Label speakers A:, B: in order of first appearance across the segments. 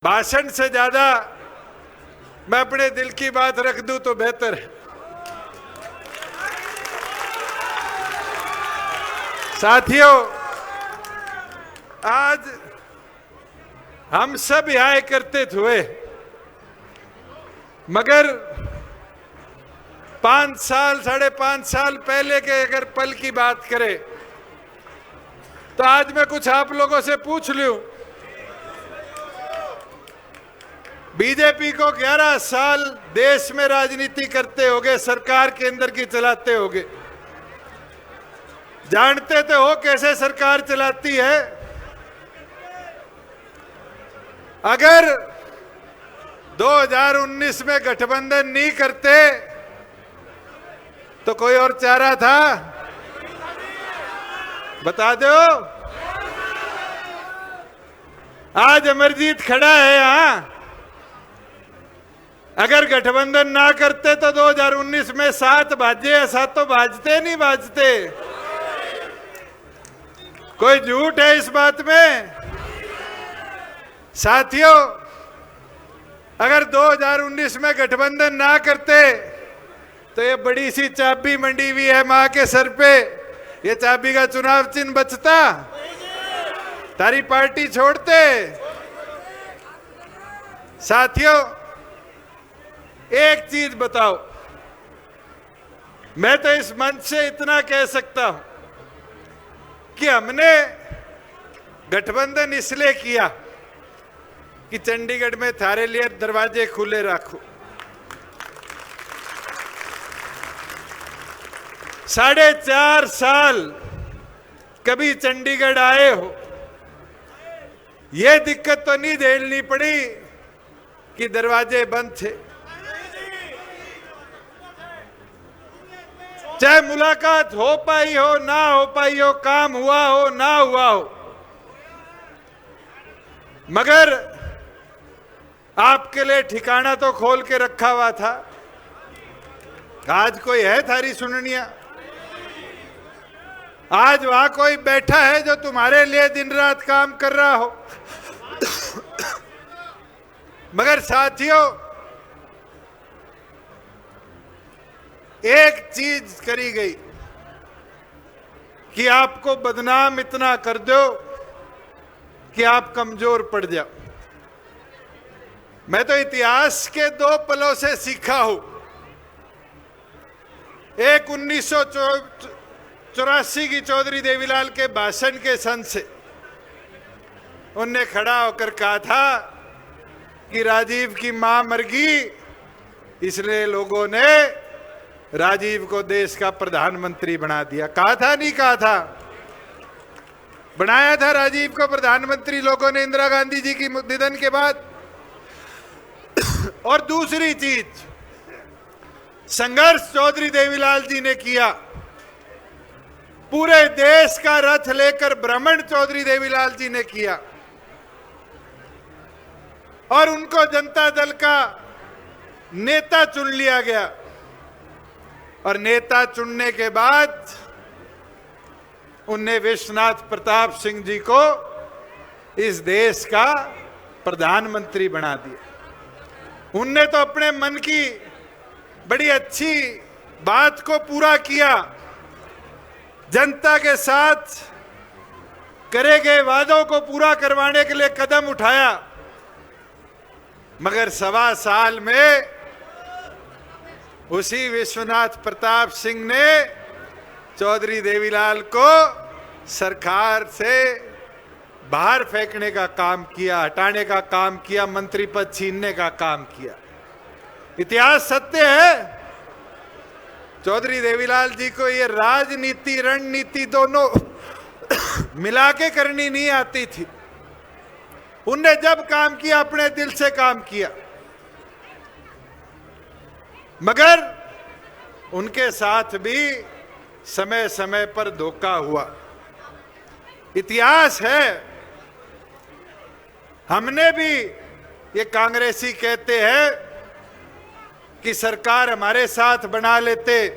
A: भाषण से ज्यादा मैं अपने दिल की बात रख दूं तो बेहतर है। साथियों, आज हम सब यहाँ एकत्रित हुए, मगर 5 साल 5.5 साल पहले के अगर पल की बात करें तो आज मैं कुछ आप लोगों से पूछ लूं। बीजेपी को 11 साल देश में राजनीति करते होगे, सरकार केंद्र की चलाते होगे, जानते तो हो कैसे सरकार चलाती है। अगर 2019 में गठबंधन नहीं करते तो कोई और चारा था? बता दो। आज अमरजीत खड़ा है यहां। अगर गठबंधन ना करते तो 2019 में 7 बाजे या 7 बाजते नहीं बाजते? कोई झूठ है इस बात में? साथियों, अगर 2019 में गठबंधन ना करते तो ये बड़ी सी चाबी मंडी हुई है मां के सर पे, ये चाबी का चुनाव चिन्ह बचता? तारी पार्टी छोड़ते? साथियों, एक चीज बताओ, मैं तो इस मंच से इतना कह सकता हूं कि हमने गठबंधन इसलिए किया कि चंडीगढ़ में थारे लिए दरवाजे खुले रखो। 4.5 साल कभी चंडीगढ़ आए हो, यह दिक्कत तो नहीं झेलनी पड़ी कि दरवाजे बंद थे। चाहे मुलाकात हो पाई हो ना हो पाई हो, काम हुआ हो ना हुआ हो, मगर आपके लिए ठिकाना तो खोल के रखा हुआ था। आज कोई है थारी सुननिया? आज वहां कोई बैठा है जो तुम्हारे लिए दिन रात काम कर रहा हो? मगर साथियों, एक चीज करी गई कि आपको बदनाम इतना कर दो कि आप कमजोर पड़ जाओ। मैं तो इतिहास के 2 पलों से सीखा हूं। एक 1984 की चौधरी देवीलाल के भाषण के सन से उनने खड़ा होकर कहा था कि राजीव की मां मर गई, इसलिए लोगों ने राजीव को देश का प्रधानमंत्री बना दिया। कहा था नहीं कहा था? बनाया था राजीव को प्रधानमंत्री लोगों ने इंदिरा गांधी जी की निधन के बाद। और दूसरी चीज, संघर्ष चौधरी देवीलाल जी ने किया। पूरे देश का रथ लेकर भ्रमण चौधरी देवीलाल जी ने किया और उनको जनता दल का नेता चुन लिया गया। और नेता चुनने के बाद उनने विश्वनाथ प्रताप सिंह जी को इस देश का प्रधानमंत्री बना दिया। उनने तो अपने मन की बड़ी अच्छी बात को पूरा किया, जनता के साथ करे गए वादों को पूरा करवाने के लिए कदम उठाया। मगर 1.25 साल में उसी विश्वनाथ प्रताप सिंह ने चौधरी देवीलाल को सरकार से बाहर फेंकने का काम किया, हटाने का काम किया, मंत्री पद छीनने का काम किया। इतिहास सत्य है। चौधरी देवीलाल जी को ये राजनीति रणनीति दोनों मिला के करनी नहीं आती थी। उनने जब काम किया अपने दिल से काम किया, मगर उनके साथ भी समय समय पर धोखा हुआ। इतिहास है। हमने भी, ये कांग्रेसी कहते हैं कि सरकार हमारे साथ बना लेते।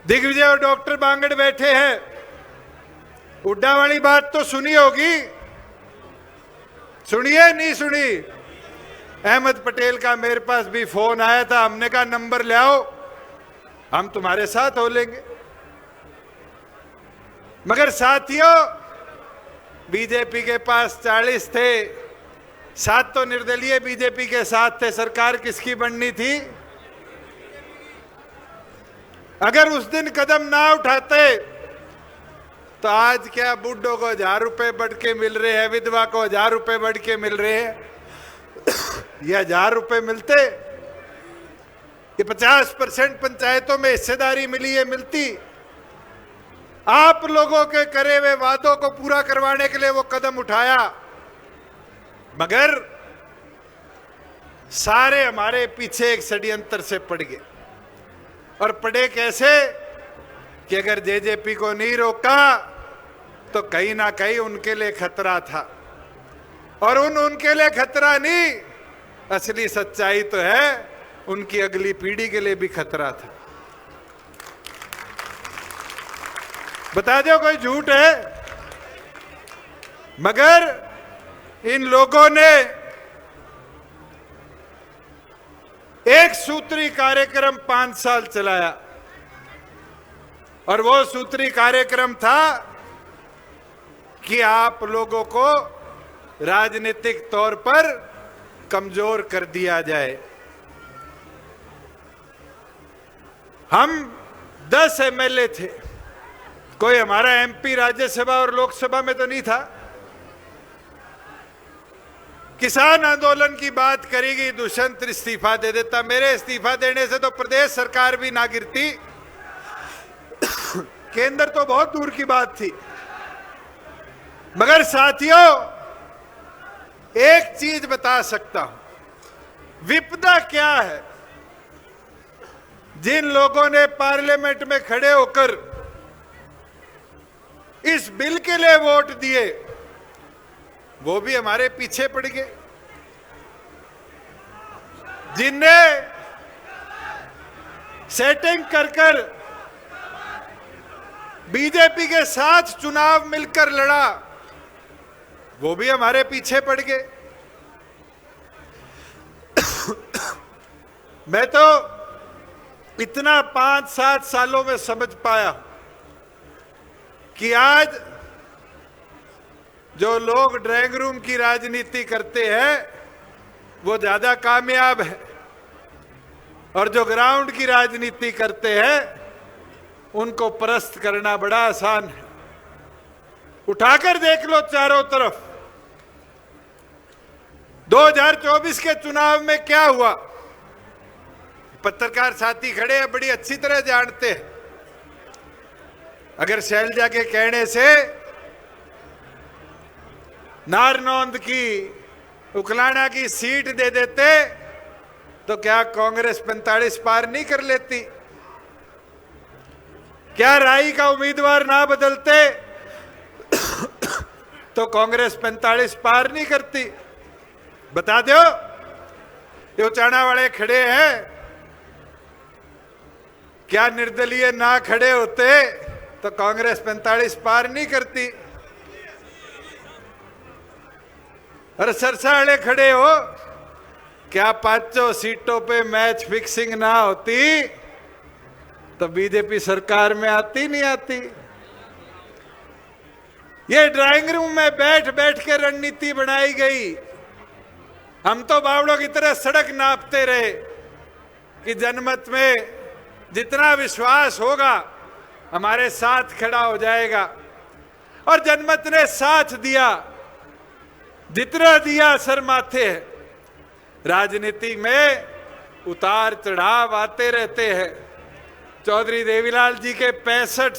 A: दिग्विजय और डॉक्टर बांगड़ बैठे हैं, हुड्डा वाली बात तो सुनी होगी सुनिए नहीं सुनी? अहमद पटेल का मेरे पास भी फोन आया था, हमने कहा नंबर ले आओ, हम तुम्हारे साथ हो लेंगे। मगर साथियों, बीजेपी के पास 40 थे, 7 तो निर्दलीय बीजेपी के साथ थे। सरकार किसकी बननी थी? अगर उस दिन कदम ना उठाते तो आज क्या बुड्ढों को 1000 रुपए बढ़ के मिल रहे हैं, विधवा को 1000 रुपए बढ़ के मिल रहे हैं। ये 1000 रुपए मिलते, ये 50% पंचायतों में हिस्सेदारी मिली है, मिलती। आप लोगों के करे हुए वादों को पूरा करवाने के लिए वो कदम उठाया, मगर सारे हमारे पीछे एक षड्यंत्र से पड़ गए। और पड़े कैसे कि अगर जेजेपी को नहीं रोका तो कहीं ना कहीं उनके लिए खतरा था, और उनके लिए खतरा नहीं, असली सच्चाई तो है उनकी अगली पीढ़ी के लिए भी खतरा था। बता दो कोई झूठ है? मगर इन लोगों ने एक सूत्री कार्यक्रम 5 साल चलाया, और वो सूत्री कार्यक्रम था कि आप लोगों को राजनीतिक तौर पर कमजोर कर दिया जाए। हम 10 एमएलए थे, कोई हमारा एमपी राज्यसभा और लोकसभा में तो नहीं था। किसान आंदोलन की बात करेगी, दुष्यंत इस्तीफा दे देता। मेरे इस्तीफा देने से तो प्रदेश सरकार भी ना गिरती, केंद्र तो बहुत दूर की बात थी। मगर साथियों, एक चीज बता सकता हूं, विपदा क्या है। जिन लोगों ने पार्लियामेंट में खड़े होकर इस बिल के लिए वोट दिए, वो भी हमारे पीछे पड़ गए। जिनने सेटिंग कर बीजेपी के साथ चुनाव मिलकर लड़ा, वो भी हमारे पीछे पड़ गए। मैं तो इतना 5-7 सालों में समझ पाया कि आज जो लोग ड्राइंग रूम की राजनीति करते हैं वो ज्यादा कामयाब है, और जो ग्राउंड की राजनीति करते हैं उनको परस्त करना बड़ा आसान है। उठाकर देख लो चारों तरफ, 2024 के चुनाव में क्या हुआ। पत्रकार साथी खड़े हैं, बड़ी अच्छी तरह जानते हैं। अगर शैलजा के कहने से नारनौंद की, उकलाना की सीट दे देते तो क्या कांग्रेस 45 पार नहीं कर लेती? क्या राई का उम्मीदवार ना बदलते तो कांग्रेस 45 पार नहीं करती? बता दो। ये उचाना वाले खड़े हैं, क्या निर्दलीय ना खड़े होते तो कांग्रेस 45 पार नहीं करती? अरे सरसा वाले खड़े हो, क्या 5 सीटों पे मैच फिक्सिंग ना होती तो बीजेपी सरकार में आती नहीं आती? ये ड्राइंग रूम में बैठ बैठ के रणनीति बनाई गई। हम तो बावड़ों की तरह सड़क नापते रहे कि जनमत में जितना विश्वास होगा हमारे साथ खड़ा हो जाएगा, और जनमत ने साथ दिया, जितना दिया सर माथे है। राजनीति में उतार चढ़ाव आते रहते हैं। चौधरी देवीलाल जी के 65